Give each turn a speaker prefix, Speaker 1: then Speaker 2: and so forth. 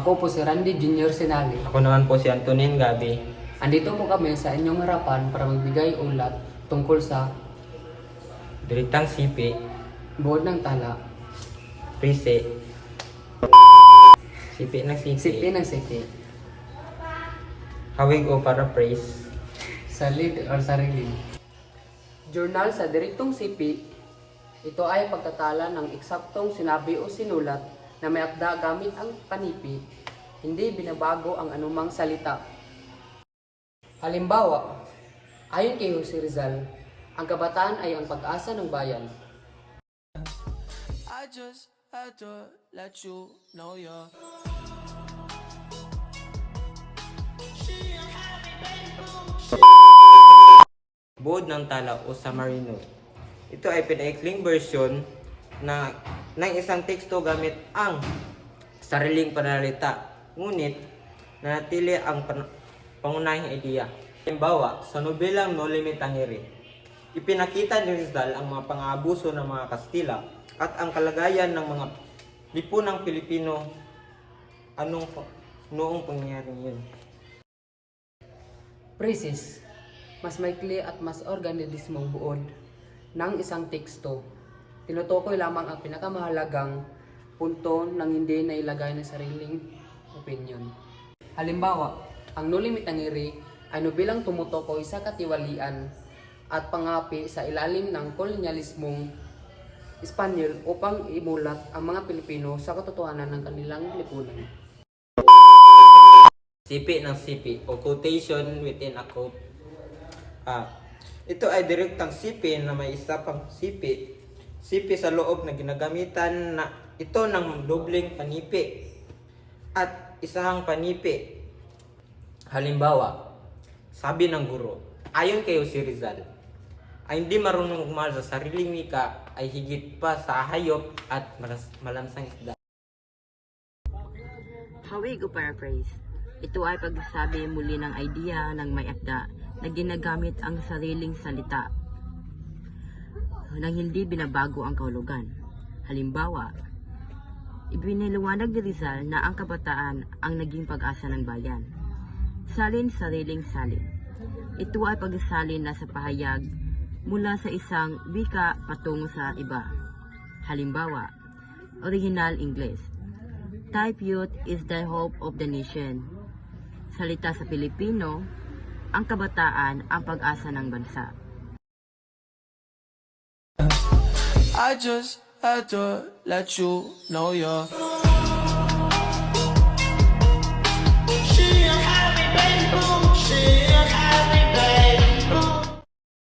Speaker 1: Ako po si Randy Junior Sinali.
Speaker 2: Ako naman po si Antonin Gabi.
Speaker 1: Andito po kami sa inyong harapan para magbigay ulat tungkol sa
Speaker 2: Diritang sipi,
Speaker 1: buod ng tala,
Speaker 2: prise, sipi ng
Speaker 1: sipi
Speaker 2: sipi,
Speaker 1: ng sipi,
Speaker 2: hawig o paraphrase,
Speaker 1: salid or sarili. Journal sa direktong sipi, ito ay pagtatala ng eksaktong sinabi o sinulat na may akda gamit ang panipi, hindi binabago ang anumang salita. Halimbawa, ayon kay Jose Rizal, ang kabataan ay ang pag-asa ng bayan.
Speaker 3: I just had to let you know you're
Speaker 2: buod ng tala o summary note. Ito ay pinaikling version ng isang teksto gamit ang sariling pananalita, ngunit nanatili ang pangunahing ideya. Halimbawa, sa nobelang No Limit ang Iri, ipinakita ni Rizal ang mga pang-aabuso ng mga Kastila at ang kalagayan ng mga lipunang Pilipino noong pangyayaring yun.
Speaker 1: Precis, mas maikli at mas organismong buod ng isang teksto. Tinutukoy lamang ang pinakamahalagang punto nang hindi nailagay ng sariling opinion. Halimbawa, ang No Limit ang Iri ay nobelang tumutukoy sa katiwalian at pangapi sa ilalim ng kolonyalismong Espanyol upang imulat ang mga Pilipino sa katotohanan ng kanilang lipunan.
Speaker 2: Sipi ng sipi o quotation within a quote. Ito ay direktang sipi na may isa pang sipi. Sipi sa loob na ginagamitan na ito ng dobleng panipi at isahang panipi. Halimbawa, sabi ng guro, ayon kay Jose Rizal, ay hindi marunong umahal sa sariling wika ay higit pa sa hayop at malansang isda.
Speaker 4: Hawig o paraphrase. Ito ay pagsasabi muli ng idea ng may akda na ginagamit ang sariling salita nang hindi binabago ang kahulugan. Halimbawa, ibiniliwanag ni Rizal na ang kabataan ang naging pag-asa ng bayan. Salin, sariling salin. Ito ay pagsasalin na sa pahayag mula sa isang wika patungo sa iba. Halimbawa, original English. Type youth is the hope of the nation. Salita sa Pilipino, ang kabataan ang pag-asa ng bansa.
Speaker 3: I just had to let you know you're